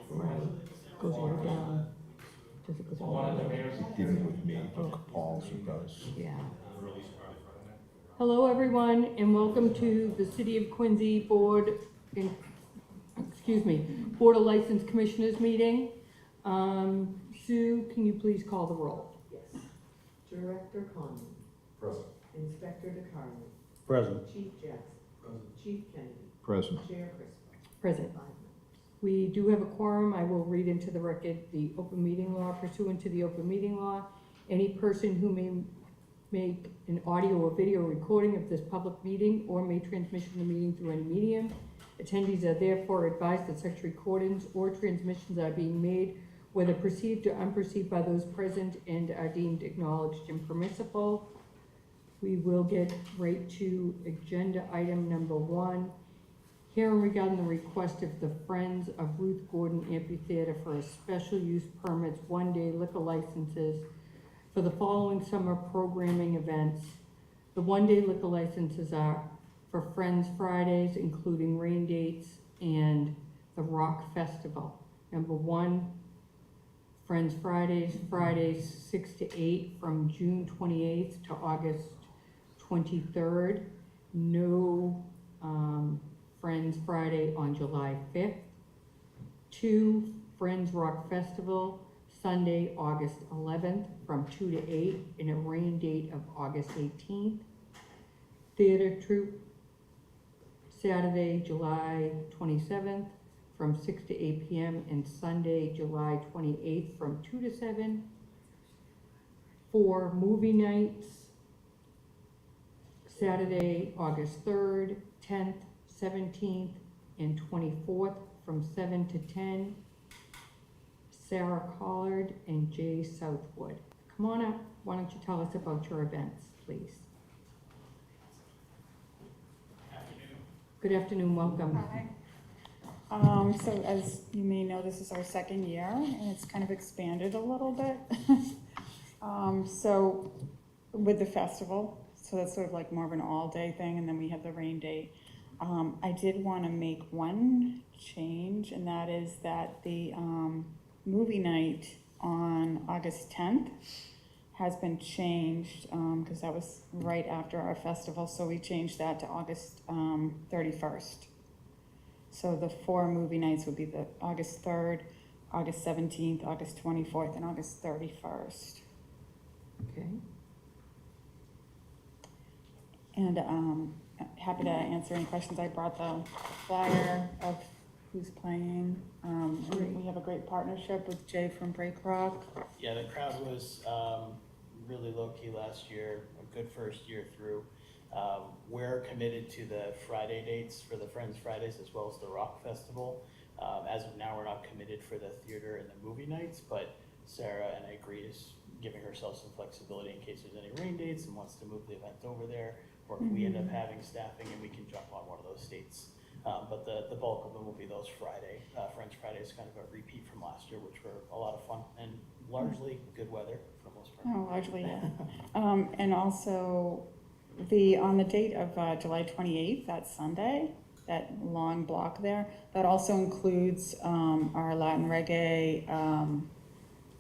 Right, goes right down. Does it go down? It didn't with me, but Paul's it does. Yeah. Hello, everyone, and welcome to the City of Quincy Board of License Commissioners meeting. Sue, can you please call the roll? Yes. Director Conlon. Present. Inspector DeCarlo. Present. Chief Jackson. Present. Chief Kennedy. Present. Chair Crispo. Present. 5 members. We do have a quorum. I will read into the record the open meeting law. Pursuant to the open meeting law, any person who may make an audio or video recording of this public meeting or may transmission the meeting through any medium. Attendees are therefore advised that such recordings or transmissions are being made, whether perceived or unperceived, by those present and are deemed acknowledged and permissible. We will get right to agenda item number 1. Hearing regarding the request of the Friends of Ruth Gordon Amphitheater for a special use permits, one-day liquor licenses for the following summer programming events. The one-day liquor licenses are for Friends Fridays, including rain dates, and the Rock Festival. Number 1, Friends Fridays 6 to 8 from June 28th to August 23rd. No Friends Friday on July 5th. 2, Friends Rock Festival, Sunday, August 11th from 2 to 8, and a rain date of August 18th. Theater Troupe, Saturday, July 27th from 6 to 8 p.m. and Sunday, July 28th from 2 to 7. 4, movie nights, Saturday, August 3rd, 10th, 17th, and 24th from 7 to 10. Sarah Collard and Jay Southwood. Come on up. Why don't you tell us about your events, please? Good afternoon, welcome. Hi. So as you may know, this is our second year, and it's kind of expanded a little bit. So with the festival, so that's sort of like more of an all-day thing, and then we have the rain date. I did want to make one change, and that is that the movie night on August 10th has been changed, because that was right after our festival, so we changed that to August 31st. So the 4 movie nights would be the August 3rd, August 17th, August 24th, and August 31st. Okay. And happy to answer any questions. I brought the flyer of who's playing. We have a great partnership with Jay from Break Rock. Yeah, the crowd was really low-key last year, a good first year through. We're committed to the Friday dates for the Friends Fridays as well as the Rock Festival. As of now, we're not committed for the theater and the movie nights, but Sarah and I agree is giving herself some flexibility in case there's any rain dates and wants to move the event over there, or if we end up having staffing and we can jump on one of those dates. But the bulk of them will be those Friday. Friends Friday is kind of a repeat from last year, which were a lot of fun and largely good weather for the most part. Oh, largely, yeah. And also on the date of July 28th, that Sunday, that long block there, that also includes our Latin reggae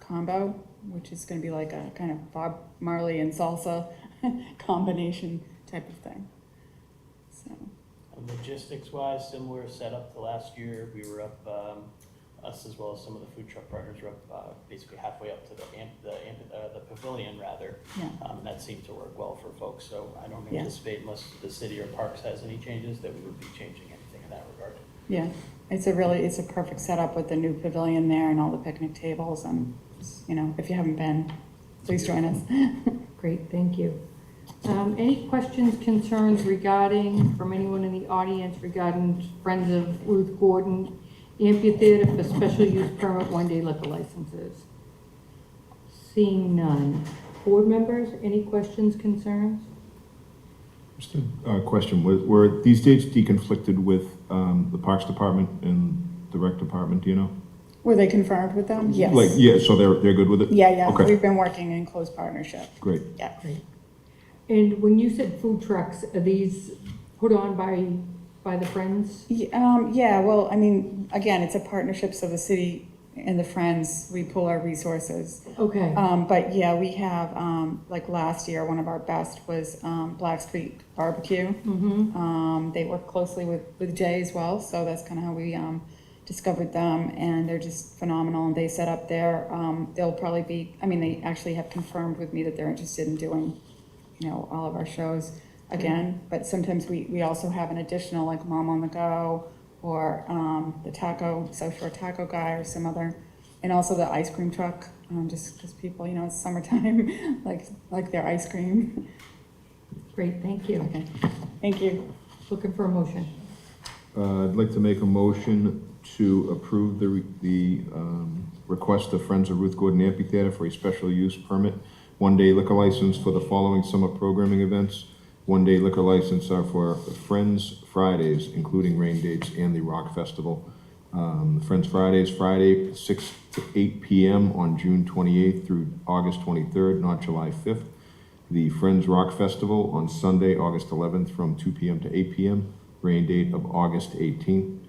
combo, which is going to be like a kind of Bob Marley and salsa combination type of thing. So. Logistics-wise, similar setup to last year. We were up, us as well as some of the food truck partners were up basically halfway up to the pavilion rather. Yeah. That seemed to work well for folks. So I don't anticipate, unless the city or parks has any changes, that we would be changing anything in that regard. Yeah, it's a perfect setup with the new pavilion there and all the picnic tables, and if you haven't been, please join us. Great, thank you. Any questions, concerns from anyone in the audience regarding Friends of Ruth Gordon Amphitheater for special use permit one-day liquor licenses? Seeing none. Board members, any questions, concerns? Just a question, were these dates deconflicted with the Parks Department and the Rec Department, do you know? Were they confirmed with them? Yes. So they're good with it? Yeah, Okay. we've been working in close partnership. Great. Yeah. Great. And when you said food trucks, are these put on by by the Friends? Yeah, well, I mean, again, it's a partnership, so the city and the Friends, we pool our resources. Okay, But yeah, we have, like last year, one of our best was Black Street Barbecue. mm-hmm, They work closely with Jay as well, so that's kind of how we discovered them, and they're just phenomenal. And they set up their, they'll probably be, I mean, they actually have confirmed with me that they're interested in doing, you know, all of our shows again. But sometimes we also have an additional, like Mom on the Go, or the taco, South Shore Taco Guy, or some other, and also the ice cream truck, just because people, you know, it's summertime, like their ice cream. great, thank you. Okay, thank you. Looking for a motion. I'd like to make a motion to approve the request of Friends of Ruth Gordon Amphitheater for a special use permit, one-day liquor license for the following summer programming events. One-day liquor license are for Friends Fridays, including rain dates, and the Rock Festival. Friends Fridays, Friday, 6 to 8 p.m. on June 28th through August 23rd, not July 5th. The Friends Rock Festival on Sunday, August 11th from 2 p.m. to 8 p.m., rain date of August 18th.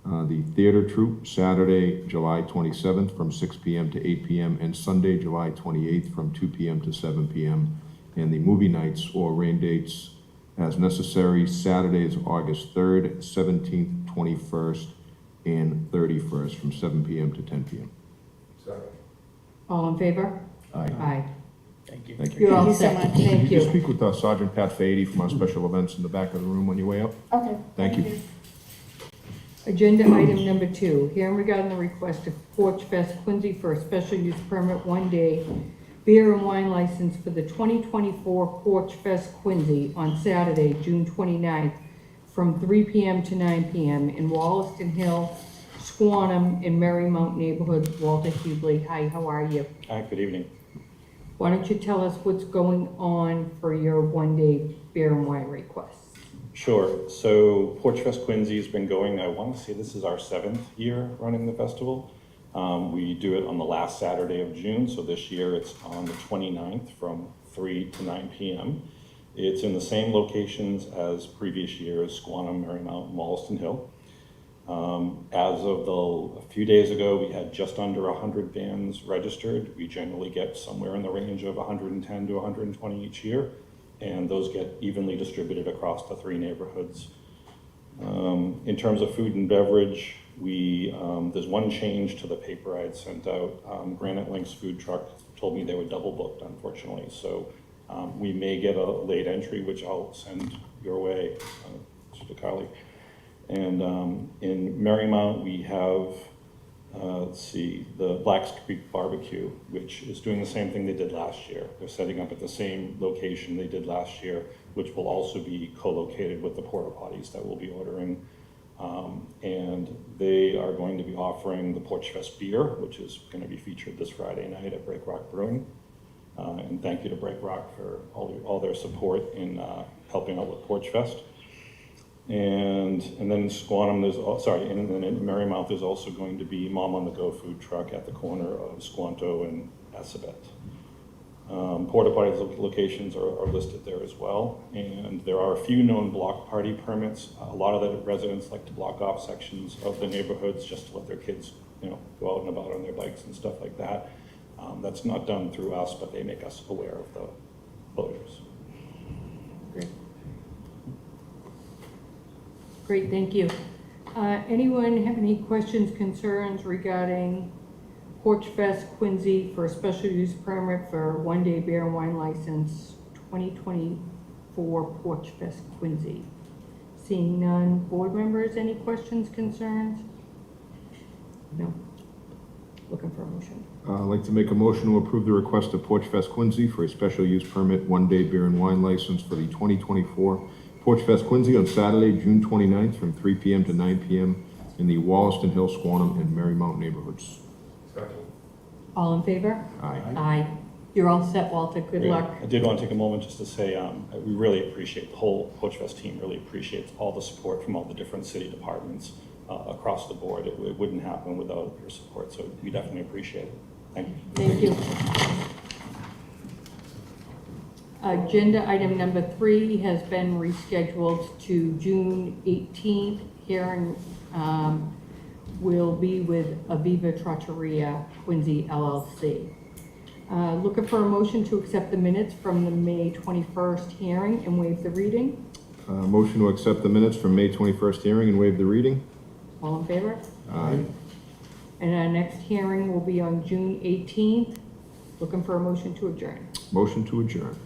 The Theater Troupe, Saturday, July 27th from 6 p.m. to 8 p.m., and Sunday, July 28th from 2 p.m. to 7 p.m. And the movie nights or rain dates as necessary, Saturdays, August 3rd, 17th, 21st, and 31st from 7 p.m. to 10 p.m. All in favor? Aye. Aye. Thank you. Thank you. You're all Thank you so set, much. thank Could you you. speak with Sergeant Pat Fahey from our special events in the back of the room on your way up? Okay. Thank you. Agenda item number 2, hearing regarding the request of Porch Fest Quincy for a special use permit one-day beer and wine license for the 2024 Porch Fest Quincy on Saturday, June 29th, from 3 p.m. to 9 p.m. in Wollaston Hill, Squantum, and Marymount neighborhoods. Walter Hubley, hi, how are you? Hi, good evening. Why don't you tell us what's going on for your one-day beer and wine request? Sure. So Porch Fest Quincy has been going, I want to say this is our 7th year running the festival. We do it on the last Saturday of June, so this year it's on the 29th from 3 to 9 p.m. It's in the same locations as previous years, Squantum, Marymount, and Wollaston Hill. As of a few days ago, we had just under 100 bands registered. We generally get somewhere in the range of 110 to 120 each year, and those get evenly distributed across the 3 neighborhoods. In terms of food and beverage, there's one change to the paper I had sent out. Granite Link's food truck told me they were double booked, unfortunately, so we may get a late entry, which I'll send your way, Mr. Carly. And in Marymount, we have, the Black Street Barbecue, which is doing the same thing they did last year. They're setting up at the same location they did last year, which will also be co-located with the porta potties that we'll be ordering. And they are going to be offering the Porch Fest beer, which is going to be featured this Friday night at Break Rock Brewing. And thank you to Break Rock for all their support in helping out with Porch Fest. And then in Squantum, and then in Marymount, there's also going to be Mom on the Go food truck at the corner of Squanto and Assabet. Porta potty locations are listed there as well, and there are a few known block party permits. A lot of the residents like to block off sections of the neighborhoods just to let their kids, go out and about on their bikes and stuff like that. That's not done through us, but they make us aware of the closures. Great, thank you. Anyone have any questions, concerns regarding Porch Fest Quincy for a special use permit for one-day beer and wine license, 2024 Porch Fest Quincy? Seeing none, board members, any questions, concerns? No. Looking for a motion. I'd like to make a motion to approve the request of Porch Fest Quincy for a special use permit, one-day beer and wine license for the 2024 Porch Fest Quincy on Saturday, June 29th from 3 p.m. to 9 p.m. in the Wollaston Hill, Squantum, and Marymount neighborhoods. All in favor? Aye. Aye. You're all set, Walter. Good Great. luck. I did want to take a moment just to say we really appreciate, the whole Porch Fest team really appreciates all the support from all the different city departments across the board. It wouldn't happen without your support, so we definitely appreciate it. Thank you. Thank you. Agenda item number 3 has been rescheduled to June 18th. Hearing will be with Aviva Trattoria Quincy LLC. Looking for a motion to accept the minutes from the May 21st hearing and waive the reading. Motion to accept the minutes from May 21st hearing and waive the reading. All in favor? Aye. And our next hearing will be on June 18th. Looking for a motion to adjourn. Motion to adjourn.